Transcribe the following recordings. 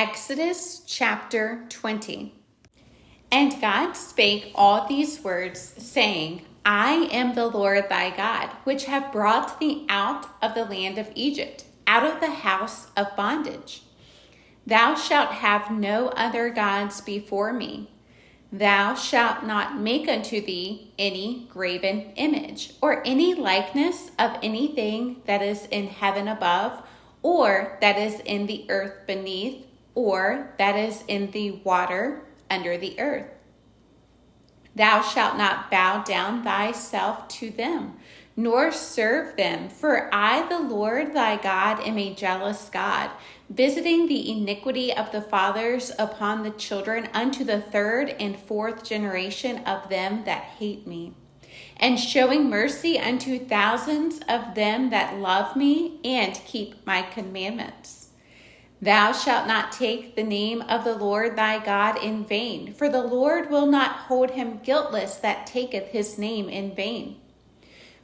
Exodus chapter 20. And God spake all these words, saying, I am the Lord thy God, which have brought thee out of the land of Egypt, out of the house of bondage. Thou shalt have no other gods before me. Thou shalt not make unto thee any graven image, or any likeness of anything that is in heaven above, or that is in the earth beneath, or that is in the water under the earth. Thou shalt not bow down thyself to them, nor serve them, for I, the Lord thy God, am a jealous God, visiting the iniquity of the fathers upon the children unto the third and fourth generation of them that hate me, and showing mercy unto thousands of them that love me and keep my commandments. Thou shalt not take the name of the Lord thy God in vain, for the Lord will not hold him guiltless that taketh his name in vain.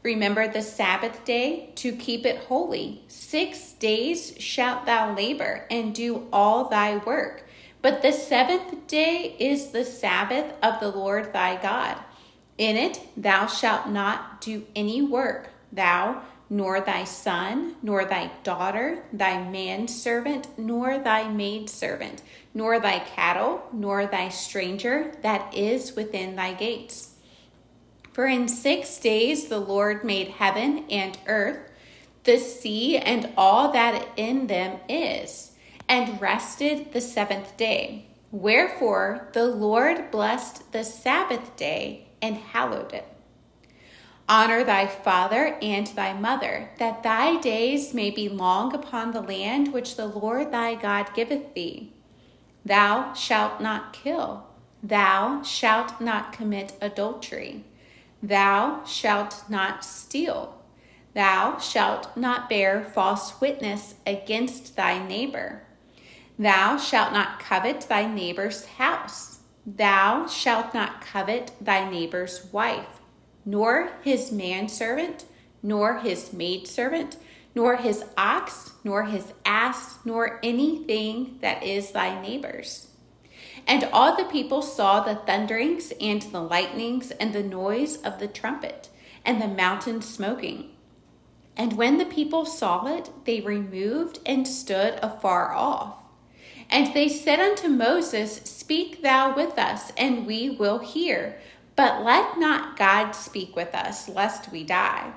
Remember the Sabbath day to keep it holy. 6 days shalt thou labor and do all thy work. But the seventh day is the Sabbath of the Lord thy God. In it thou shalt not do any work, thou, nor thy son, nor thy daughter, thy manservant, nor thy maidservant, nor thy cattle, nor thy stranger that is within thy gates. For in 6 days the Lord made heaven and earth, the sea and all that in them is, and rested the seventh day. Wherefore the Lord blessed the Sabbath day and hallowed it. Honor thy father and thy mother, that thy days may be long upon the land which the Lord thy God giveth thee. Thou shalt not kill. Thou shalt not commit adultery. Thou shalt not steal. Thou shalt not bear false witness against thy neighbor. Thou shalt not covet thy neighbor's house. Thou shalt not covet thy neighbor's wife, nor his manservant, nor his maidservant, nor his ox, nor his ass, nor anything that is thy neighbor's. And all the people saw the thunderings and the lightnings and the noise of the trumpet and the mountain smoking. And when the people saw it, they removed and stood afar off. And they said unto Moses, Speak thou with us, and we will hear. But let not God speak with us, lest we die.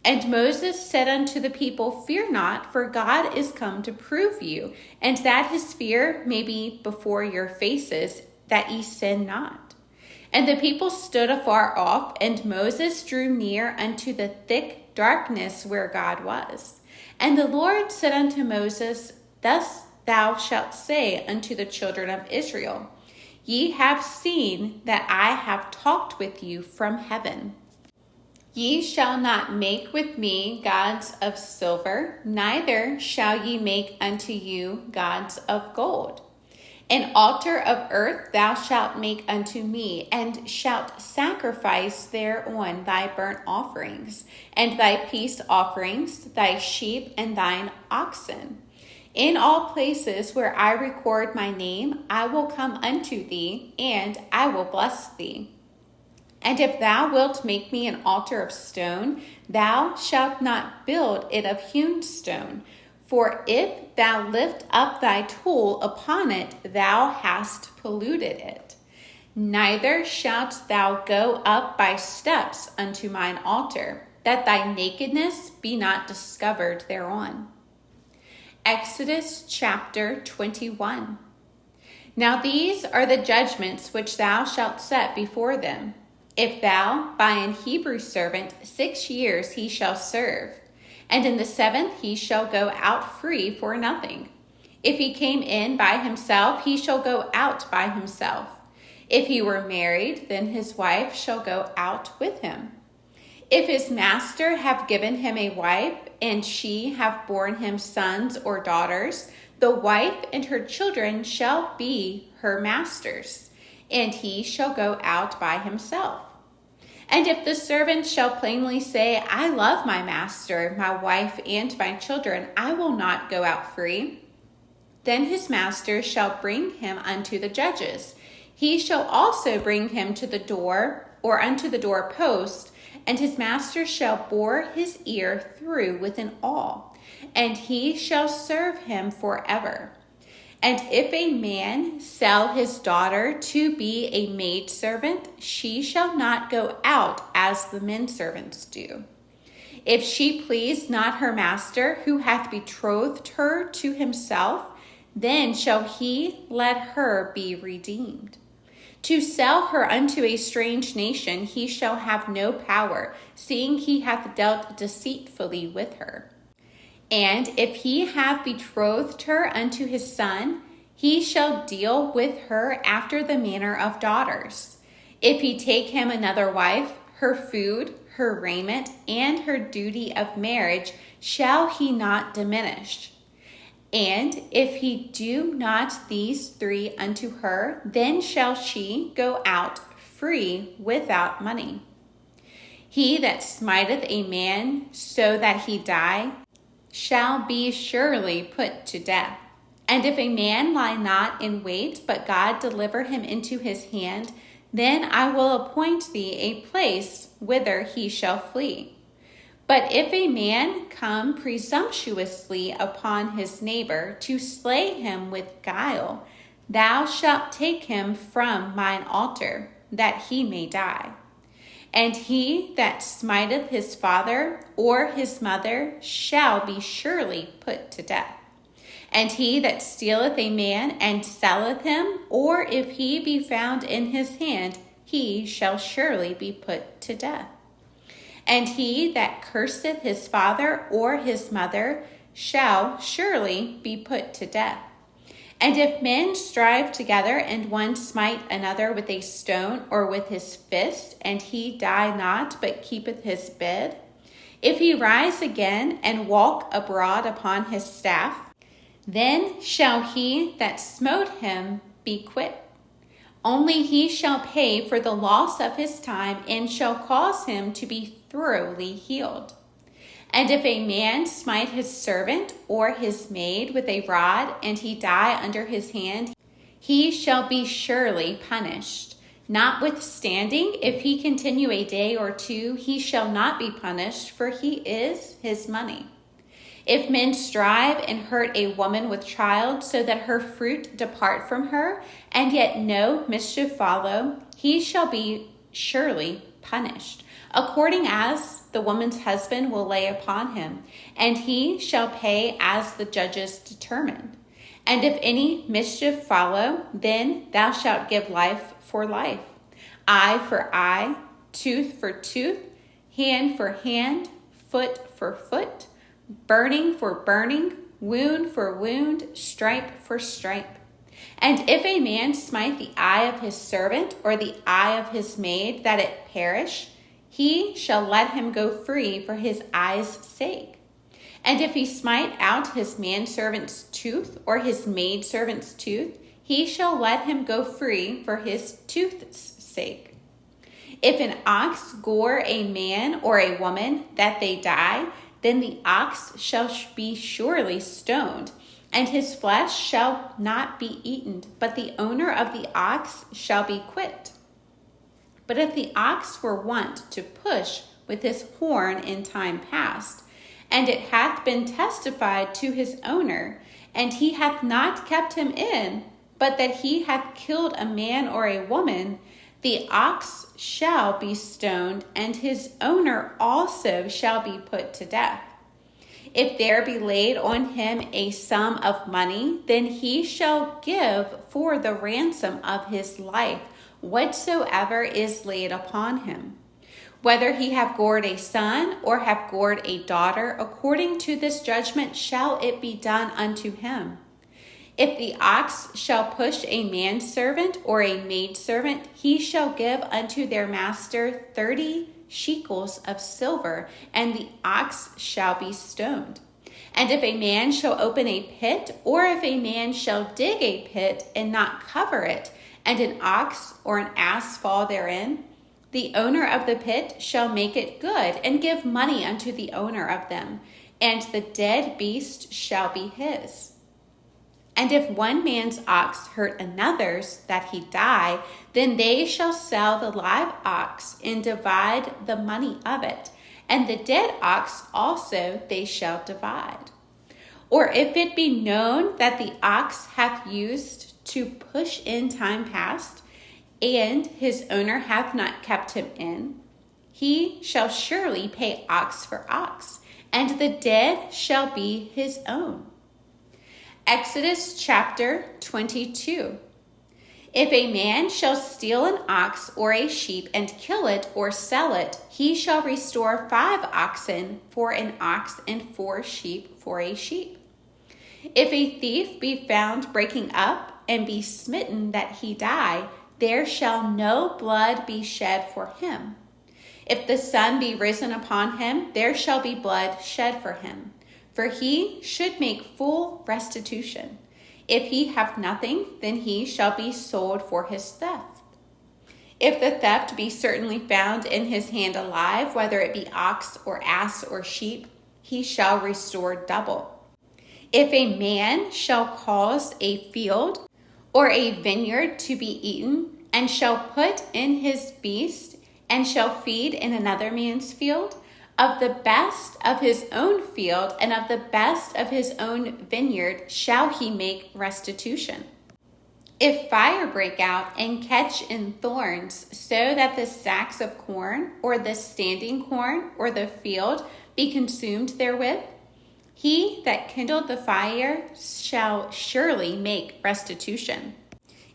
And Moses said unto the people, Fear not, for God is come to prove you, and that his fear may be before your faces, that ye sin not. And the people stood afar off, and Moses drew near unto the thick darkness where God was. And the Lord said unto Moses, Thus thou shalt say unto the children of Israel, Ye have seen that I have talked with you from heaven. Ye shall not make with me gods of silver, neither shall ye make unto you gods of gold. An altar of earth thou shalt make unto me, and shalt sacrifice thereon thy burnt offerings, and thy peace offerings, thy sheep and thine oxen. In all places where I record my name, I will come unto thee, and I will bless thee. And if thou wilt make me an altar of stone, thou shalt not build it of hewn stone. For if thou lift up thy tool upon it, thou hast polluted it. Neither shalt thou go up by steps unto mine altar, that thy nakedness be not discovered thereon. Exodus chapter 21. Now these are the judgments which thou shalt set before them. If thou buy an Hebrew servant, 6 years he shall serve, and in the 7th he shall go out free for nothing. If he came in by himself, he shall go out by himself. If he were married, then his wife shall go out with him. If his master have given him a wife, and she have borne him sons or daughters, the wife and her children shall be her master's, and he shall go out by himself. And if the servant shall plainly say, I love my master, my wife, and my children, I will not go out free, Then his master shall bring him unto the judges. He shall also bring him to the door, or unto the doorpost, and his master shall bore his ear through with an awl, and he shall serve him forever. And if a man sell his daughter to be a maidservant, she shall not go out as the men servants do. If she please not her master, who hath betrothed her to himself, then shall he let her be redeemed. To sell her unto a strange nation he shall have no power, seeing he hath dealt deceitfully with her. And if he have betrothed her unto his son, he shall deal with her after the manner of daughters. If he take him another wife, her food, her raiment, and her duty of marriage shall he not diminish. And if he do not these three unto her, then shall she go out free without money. He that smiteth a man so that he die shall be surely put to death. And if a man lie not in wait, but God deliver him into his hand, then I will appoint thee a place whither he shall flee. But if a man come presumptuously upon his neighbor to slay him with guile, thou shalt take him from mine altar, that he may die. And he that smiteth his father or his mother shall be surely put to death. And he that stealeth a man and selleth him, or if he be found in his hand, he shall surely be put to death. And he that curseth his father or his mother shall surely be put to death. And if men strive together, and one smite another with a stone or with his fist, and he die not, but keepeth his bed, if he rise again and walk abroad upon his staff, then shall he that smote him be quit. Only he shall pay for the loss of his time, and shall cause him to be thoroughly healed. And if a man smite his servant or his maid with a rod, and he die under his hand, he shall be surely punished. Notwithstanding, if he continue a day or two, he shall not be punished, for he is his money. If men strive and hurt a woman with child, so that her fruit depart from her, and yet no mischief follow, he shall be surely punished, according as the woman's husband will lay upon him, and he shall pay as the judges determine. And if any mischief follow, then thou shalt give life for life, eye for eye, tooth for tooth, hand for hand, foot for foot, burning for burning, wound for wound, stripe for stripe. And if a man smite the eye of his servant or the eye of his maid, that it perish, he shall let him go free for his eye's sake. And if he smite out his manservant's tooth or his maidservant's tooth, he shall let him go free for his tooth's sake. If an ox gore a man or a woman, that they die, then the ox shall be surely stoned, and his flesh shall not be eaten, but the owner of the ox shall be quit. But if the ox were wont to push with his horn in time past, and it hath been testified to his owner, and he hath not kept him in, but that he hath killed a man or a woman, the ox shall be stoned, and his owner also shall be put to death. If there be laid on him a sum of money, then he shall give for the ransom of his life whatsoever is laid upon him. Whether he have gored a son or have gored a daughter, according to this judgment shall it be done unto him. If the ox shall push a manservant or a maidservant, he shall give unto their master 30 shekels of silver, and the ox shall be stoned. And if a man shall open a pit, or if a man shall dig a pit and not cover it, and an ox or an ass fall therein, the owner of the pit shall make it good, and give money unto the owner of them, and the dead beast shall be his. And if one man's ox hurt another's, that he die, then they shall sell the live ox and divide the money of it. And the dead ox also they shall divide. Or if it be known that the ox hath used to push in time past, and his owner hath not kept him in, he shall surely pay ox for ox, and the dead shall be his own. Exodus chapter 22. If a man shall steal an ox or a sheep and kill it or sell it, he shall restore 5 oxen for an ox and 4 sheep for a sheep. If a thief be found breaking up and be smitten that he die, there shall no blood be shed for him. If the sun be risen upon him, there shall be blood shed for him, for he should make full restitution. If he have nothing, then he shall be sold for his theft. If the theft be certainly found in his hand alive, whether it be ox or ass or sheep, he shall restore double. If a man shall cause a field or a vineyard to be eaten, and shall put in his beast, and shall feed in another man's field, of the best of his own field and of the best of his own vineyard shall he make restitution. If fire break out and catch in thorns, so that the sacks of corn or the standing corn or the field be consumed therewith, he that kindled the fire shall surely make restitution.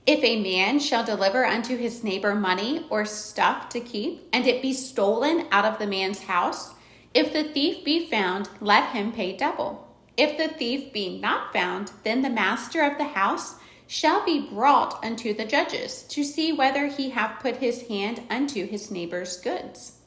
If a man shall deliver unto his neighbor money or stuff to keep, and it be stolen out of the man's house, if the thief be found, let him pay double. If the thief be not found, then the master of the house shall be brought unto the judges, to see whether he have put his hand unto his neighbor's goods.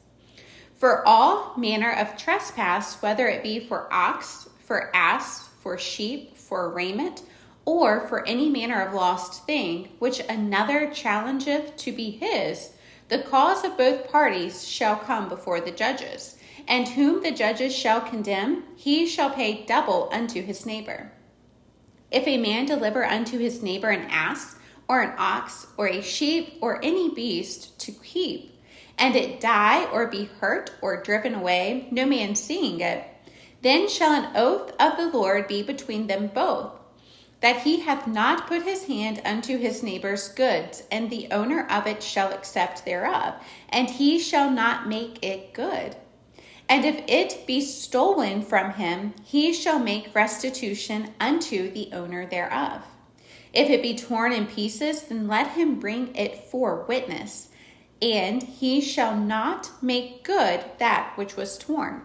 For all manner of trespass, whether it be for ox, for ass, for sheep, for raiment, or for any manner of lost thing, which another challengeth to be his, the cause of both parties shall come before the judges, and whom the judges shall condemn, he shall pay double unto his neighbor. If a man deliver unto his neighbor an ass, or an ox, or a sheep, or any beast to keep, and it die or be hurt or driven away, no man seeing it, then shall an oath of the Lord be between them both, that he hath not put his hand unto his neighbor's goods, and the owner of it shall accept thereof, and he shall not make it good. And if it be stolen from him, he shall make restitution unto the owner thereof. If it be torn in pieces, then let him bring it for witness, and he shall not make good that which was torn.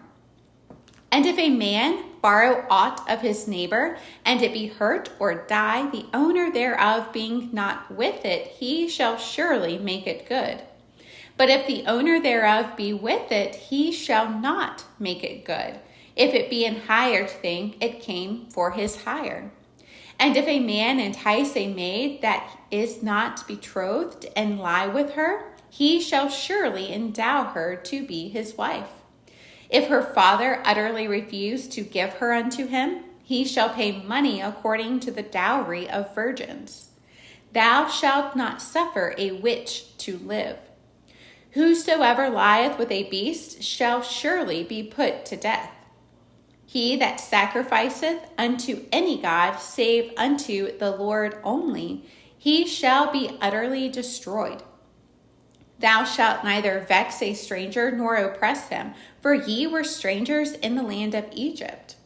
And if a man borrow aught of his neighbor, and it be hurt or die, the owner thereof being not with it, he shall surely make it good. But if the owner thereof be with it, he shall not make it good. If it be an hired thing, it came for his hire. And if a man entice a maid that is not betrothed, and lie with her, he shall surely endow her to be his wife. If her father utterly refuse to give her unto him, he shall pay money according to the dowry of virgins. Thou shalt not suffer a witch to live. Whosoever lieth with a beast shall surely be put to death. He that sacrificeth unto any god save unto the Lord only, he shall be utterly destroyed. Thou shalt neither vex a stranger nor oppress him, for ye were strangers in the land of Egypt.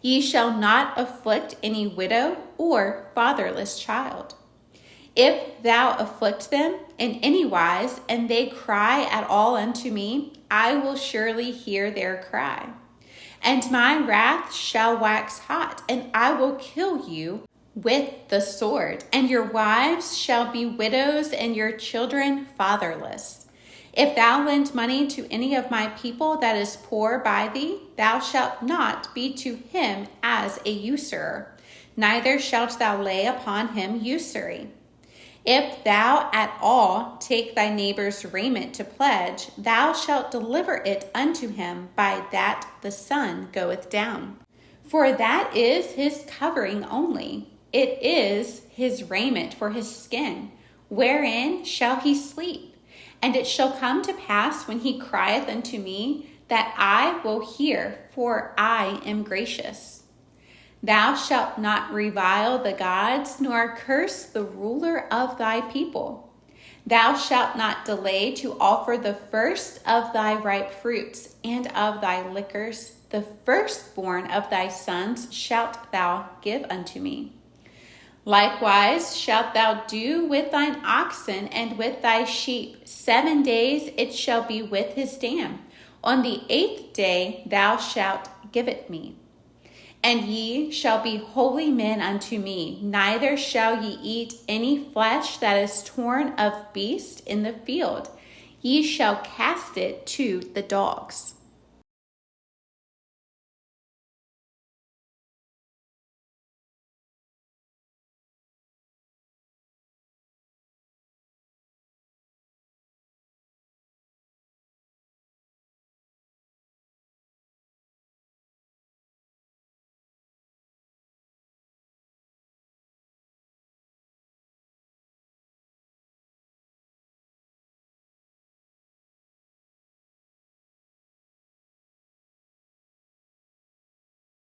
Ye shall not afflict any widow or fatherless child. If thou afflict them in any wise, and they cry at all unto me, I will surely hear their cry. And my wrath shall wax hot, and I will kill you with the sword, and your wives shall be widows, and your children fatherless. If thou lend money to any of my people that is poor by thee, thou shalt not be to him as a usurer, neither shalt thou lay upon him usury. If thou at all take thy neighbor's raiment to pledge, thou shalt deliver it unto him by that the sun goeth down. For that is his covering only. it is his raiment for his skin. Wherein shall he sleep? And it shall come to pass when he crieth unto me, that I will hear, for I am gracious. Thou shalt not revile the gods, nor curse the ruler of thy people. Thou shalt not delay to offer the first of thy ripe fruits, and of thy liquors, the firstborn of thy sons shalt thou give unto me. Likewise shalt thou do with thine oxen and with thy sheep. 7 days it shall be with his dam. On the 8th day thou shalt give it me. And ye shall be holy men unto me, neither shall ye eat any flesh that is torn of beast in the field. Ye shall cast it to the dogs.